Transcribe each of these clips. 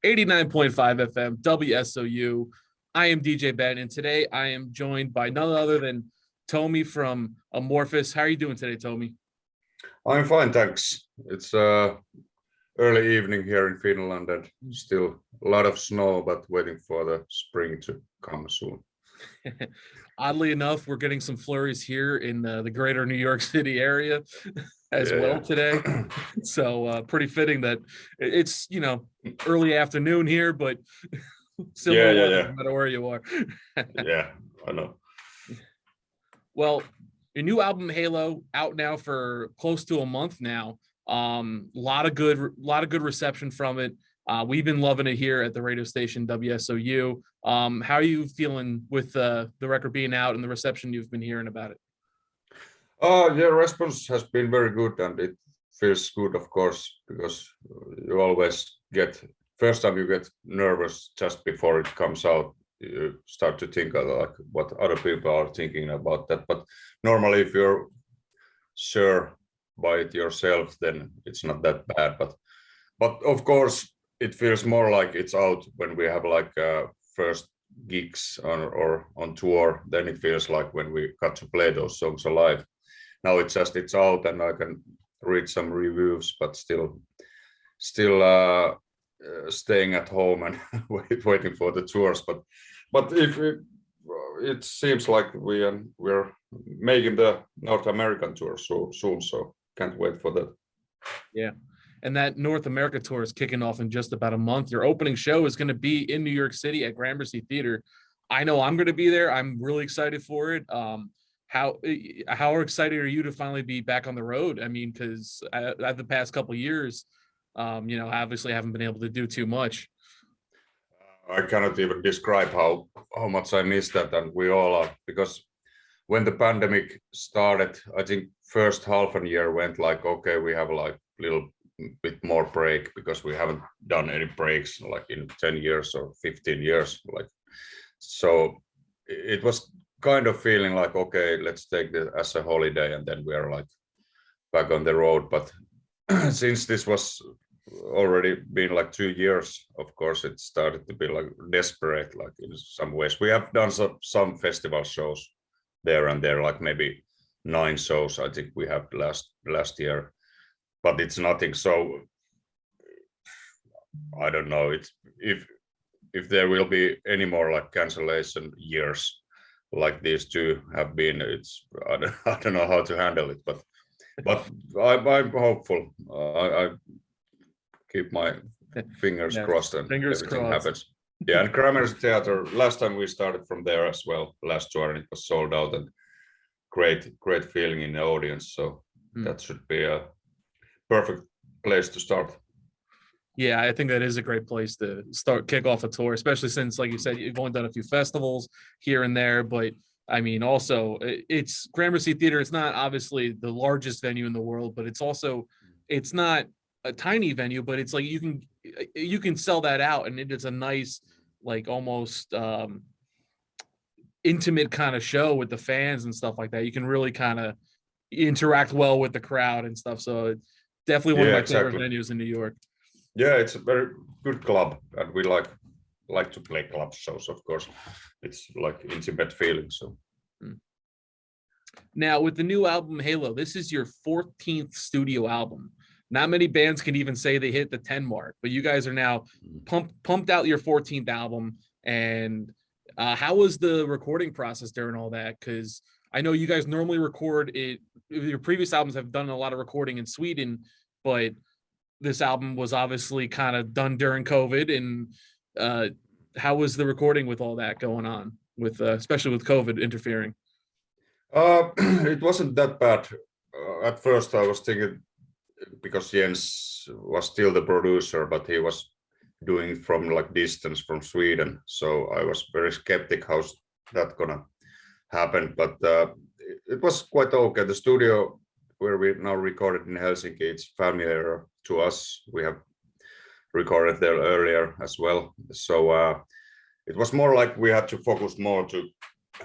89.5 FM, WSOU. I am DJ Ben, and today I am joined by none other than Tomi from Amorphis. How are you doing today, Tomi? I'm fine, thanks. It's early evening here in Finland and still a lot of snow, but waiting for the spring to come soon. Oddly enough, we're getting some flurries here in the greater New York City area as well today. So pretty fitting that it's, early afternoon here, but similar no matter where you are. Yeah, I know. Well, your new album Halo out now for close to a month now. Lot of good reception from it. We've been loving it here at the radio station WSOU. How are you feeling with the record being out and the reception you've been hearing about it? Yeah, response has been very good, and it feels good, of course, because you always first time you get nervous just before it comes out. You start to think like what other people are thinking about that. But normally, if you're sure by it yourself, then it's not that bad. But of course, it feels more like it's out when we have like first gigs or on tour. Then it feels like when we got to play those songs alive. Now it's out, and I can read some reviews, but still staying at home and waiting for the tours. But if it seems like we're making the North American tour so soon, so can't wait for that. Yeah. And that North America tour is kicking off in just about a month. Your opening show is going to be in New York City at Gramercy Theater. I know I'm going to be there. I'm really excited for it. How excited are you to finally be back on the road? I mean, because at the past couple of years, obviously I haven't been able to do too much. I cannot even describe how much I miss that, and we all are, because when the pandemic started, I think first half a year went like, okay, we have like a little bit more break because we haven't done any breaks like in 10 years or 15 years. Like, so it was kind of feeling like, okay, let's take this as a holiday, and then we are like back on the road. But since this was already been like 2 years, of course, it started to be like desperate, like in some ways. We have done some festival shows there and there, like maybe 9 shows I think we had last year, but it's nothing. So I don't know if there will be any more like cancellation years like these two have been. I don't know how to handle it, but I'm hopeful. I keep my fingers crossed and everything happens. Yeah, and Gramercy Theater, last time we started from there as well, last tour, and it was sold out, and great feeling in the audience. So that should be a perfect place to start. Yeah, I think that is a great place to kick off a tour, especially since, like you said, you've only done a few festivals here and there. But I mean, also, it's Gramercy Theater. It's not obviously the largest venue in the world, but it's not a tiny venue. But it's like you can sell that out, and it's a nice, like almost intimate kind of show with the fans and stuff like that. You can really kind of interact well with the crowd and stuff. So it's definitely one of my favorite venues in New York. Yeah, it's a very good club, and we like to play club shows, of course. It's like intimate feeling. So now with the new album Halo, this is your 14th studio album. Not many bands can even say they hit the 10 mark, but you guys are now pumped out your 14th album. And how was the recording process during all that? Because I know you guys normally record it. Your previous albums have done a lot of recording in Sweden, but this album was obviously kind of done during COVID. And how was the recording with all that going on, with especially with COVID interfering? It wasn't that bad. At first I was thinking, because Jens was still the producer, but he was doing from like distance from Sweden. So I was very skeptic how's that gonna happen. But it was quite okay. The studio where we now recorded in Helsinki, it's familiar to us. We have recorded there earlier as well. So it was more like we had to focus more to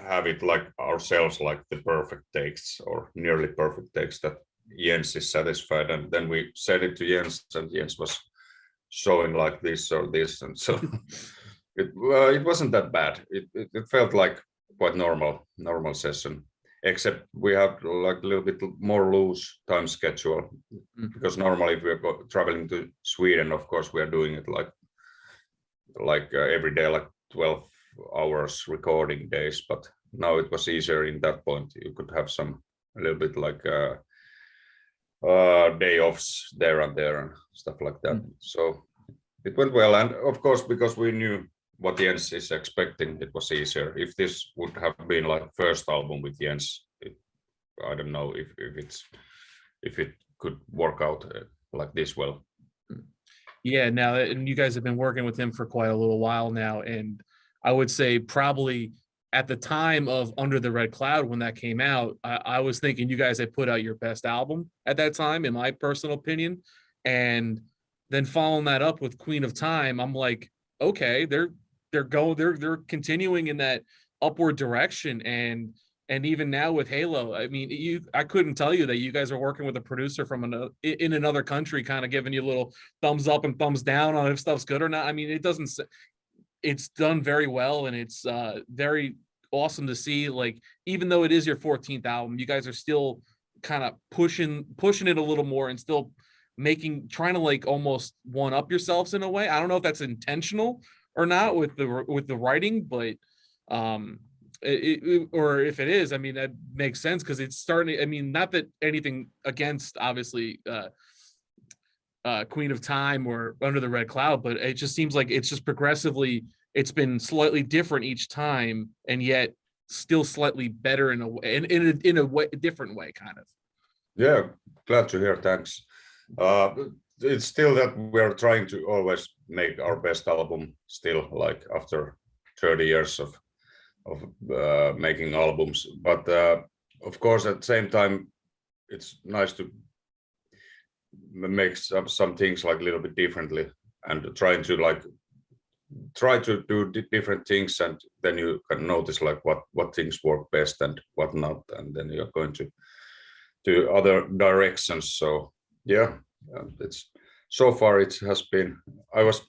have it like ourselves, like the perfect takes or nearly perfect takes that Jens is satisfied. And then we said it to Jens, and Jens was showing like this or this, and so it wasn't that bad. It felt like quite normal session, except we have like a little bit more loose time schedule, because normally if we're traveling to Sweden, of course we are doing it like every day, like 12 hours recording days, but now it was easier in that point. You could have some a little bit like day offs there and there and stuff like that. So it went well, and of course because we knew what Jens is expecting, it was easier. If this would have been like first album with Jens, I don't know if it could work out like this well. Yeah, now, and you guys have been working with him for quite a little while now, and I would say probably at the time of Under the Red Cloud, when that came out, I was thinking you guys had put out your best album at that time, in my personal opinion. And then following that up with Queen of Time, I'm like, okay, they're continuing in that upward direction. And even now with Halo, I mean, I couldn't tell you that you guys are working with a producer from in another country, kind of giving you a little thumbs up and thumbs down on if stuff's good or not. I mean, it's done very well, and it's very awesome to see. Like, even though it is your 14th album, you guys are still kind of pushing it a little more, and still trying to like almost one up yourselves in a way. I don't know if that's intentional or not with the writing, but or if it is, I mean, that makes sense, because it's starting. I mean, not that anything against, obviously, Queen of Time or Under the Red Cloud, but it just seems like it's just progressively, it's been slightly different each time, and yet still slightly better in a way, in a way, different way, kind of. Yeah, glad to hear. Thanks. It's still that we're trying to always make our best album still, like after 30 years of making albums. But of course, at the same time, it's nice to make some things like a little bit differently, and try to do different things, and then you can notice like what things work best and what not, and then you're going to do other directions. So yeah, it's so far it has been. I was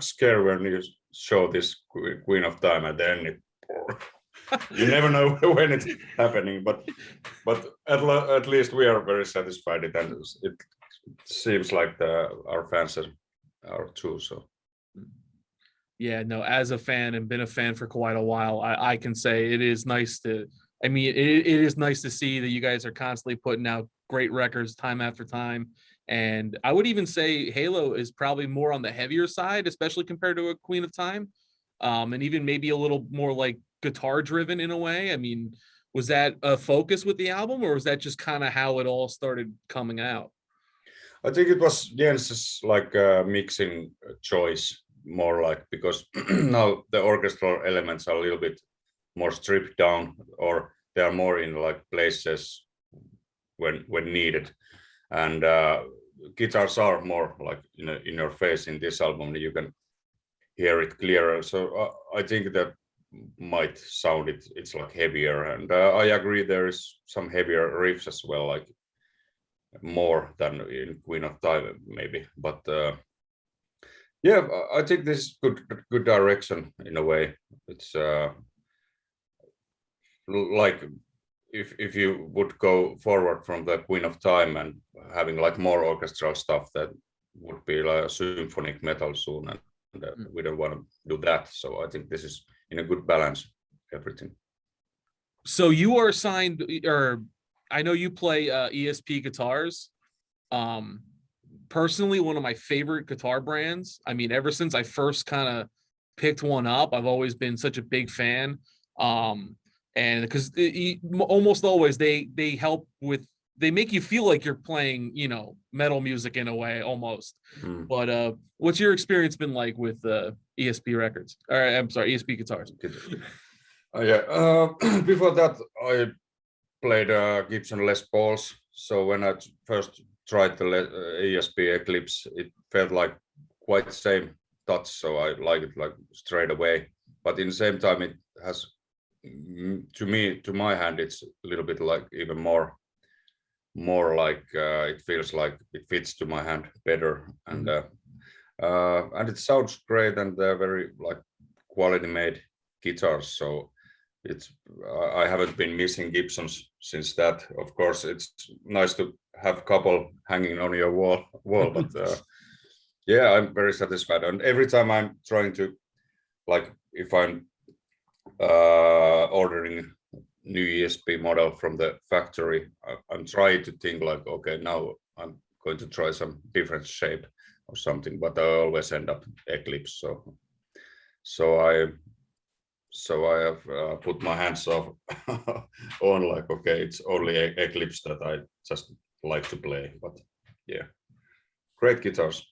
scared when you show this Queen of Time, and then you never know when it's happening, but at least we are very satisfied, and it seems like our fans are too. So yeah, no, as a fan and been a fan for quite a while, I can say it is nice to. I mean, it is nice to see that you guys are constantly putting out great records time after time. And I would even say Halo is probably more on the heavier side, especially compared to a Queen of Time. And even maybe a little more like guitar driven in a way. I mean, was that a focus with the album, or was that just kind of how it all started coming out? I think it was Jens's like mixing choice, more like, because now the orchestral elements are a little bit more stripped down, or they are more in like places when needed, and guitars are more like in your face in this album. You can hear it clearer, so I think that might sound it's like heavier, and I agree there is some heavier riffs as well, like more than in Queen of Time maybe, but yeah, I think this is good direction in a way. It's like if you would go forward from the Queen of Time and having like more orchestral stuff, that would be like a symphonic metal soon, and we don't want to do that. So I think this is in a good balance, everything. So you are signed, or I know you play ESP guitars. Personally, one of my favorite guitar brands. I mean, ever since I first kind of picked one up, I've always been such a big fan. And because almost always they help with, they make you feel like you're playing, metal music in a way almost. But what's your experience been like with ESP records? Or I'm sorry, ESP guitars. Yeah, before that I played Gibson Les Pauls. So when I first tried the ESP Eclipse, it felt like quite the same touch. So I like it like straight away. But in the same time, it has, to my hand, it's a little bit like even more like it feels like it fits to my hand better. And and it sounds great, and they're very like quality made guitars. So it's I haven't been missing Gibsons since that. Of course, it's nice to have a couple hanging on your wall, but yeah, I'm very satisfied. And every time I'm trying to, like, if I'm ordering new ESP model from the factory, I'm trying to think like, okay, now I'm going to try some different shape or something, but I always end up Eclipse. So I have put my hands off on like, okay, it's only Eclipse that I just like to play. But yeah, great guitars.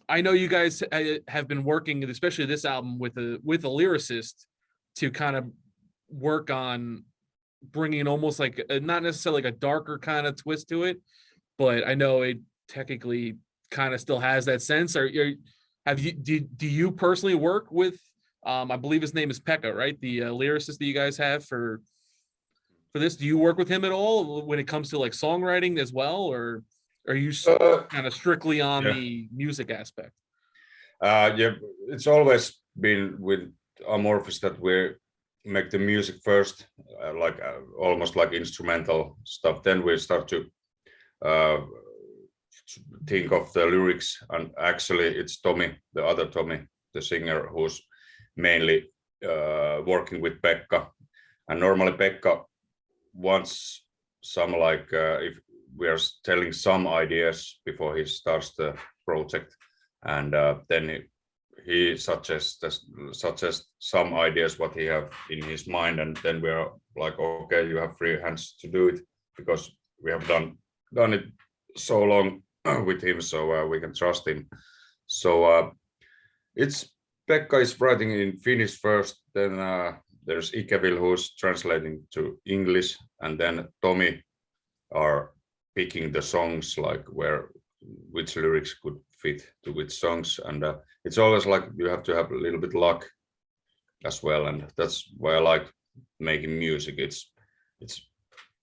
I know you guys have been working, especially this album, with a lyricist to kind of work on bringing almost like not necessarily like a darker kind of twist to it, but I know it technically kind of still has that sense. Do you personally work with I believe his name is Pekka, right? The lyricist that you guys have for this. Do you work with him at all when it comes to like songwriting as well, or are you kind of strictly on the music aspect? Yeah, it's always been with Amorphis that we make the music first, almost like instrumental stuff. Then we start to think of the lyrics, and actually it's Tomi, the other Tomi, the singer, who's mainly working with Pekka. And normally Pekka wants some if we are telling some ideas before he starts the project, and then he suggests some ideas what he have in his mind, and then we are like, okay, you have free hands to do it, because we have done it so long with him, so we can trust him. So it's Pekka is writing in Finnish first, then there's Ikevil who's translating to English, and then Tomi are picking the songs, like which lyrics could fit to which songs, and it's always like you have to have a little bit luck as well, and that's why I like making music. It's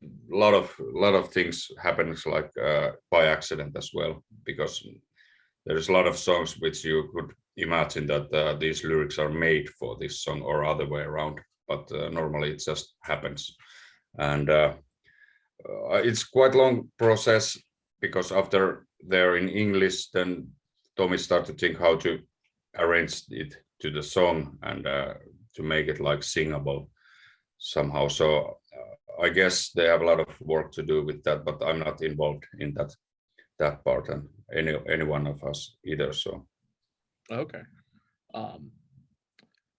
a lot of things happens like by accident as well, because there's a lot of songs which you could imagine that these lyrics are made for this song or other way around, but normally it just happens. And it's quite long process, because after they're in English, then Tomi started to think how to arrange it to the song and to make it like singable somehow. So I guess they have a lot of work to do with that, but I'm not involved in that part, and any one of us either. So okay.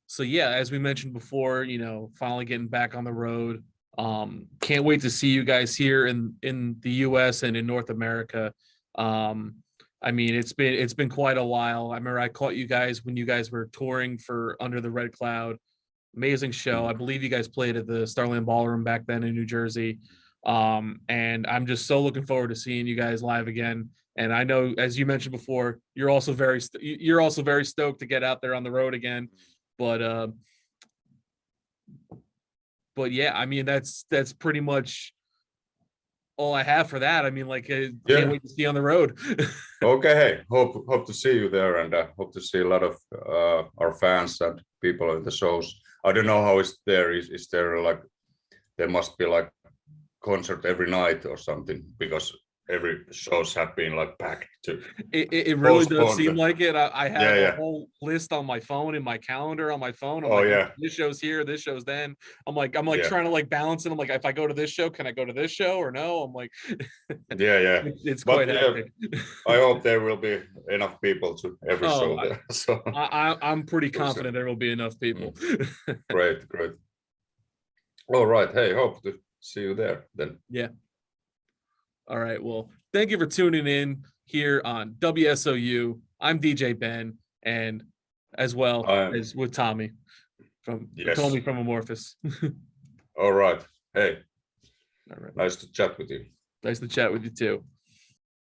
So yeah, as we mentioned before, finally getting back on the road. Can't wait to see you guys here in the US and in North America. I mean, it's been quite a while. I remember I caught you guys when you guys were touring for Under the Red Cloud. Amazing show. I believe you guys played at the Starland Ballroom back then in New Jersey. And I'm just so looking forward to seeing you guys live again. And I know, as you mentioned before, you're also very stoked to get out there on the road again. But yeah, I mean, that's pretty much all I have for that. I mean, can't wait to see you on the road. Okay, hey, hope to see you there, and hope to see a lot of our fans and people in the shows. I don't know how it's there. Is there like, there must be like concert every night or something, because every shows have been like packed to it really does seem like it. I have a whole list on my phone, in my calendar on my phone. I'm this show's here, this show's then. I'm like trying to like balance it. I'm like, if I go to this show, can I go to this show or no? I'm like it's quite hectic. I hope there will be enough people to every show there. So I'm pretty confident there will be enough people. Great. All right, hey, hope to see you there then. Yeah. All right. Well, thank you for tuning in here on WSOU. I'm DJ Ben, and as well as with Tomi from Amorphis. All right. Hey. All right. Nice to chat with you. Nice to chat with you too.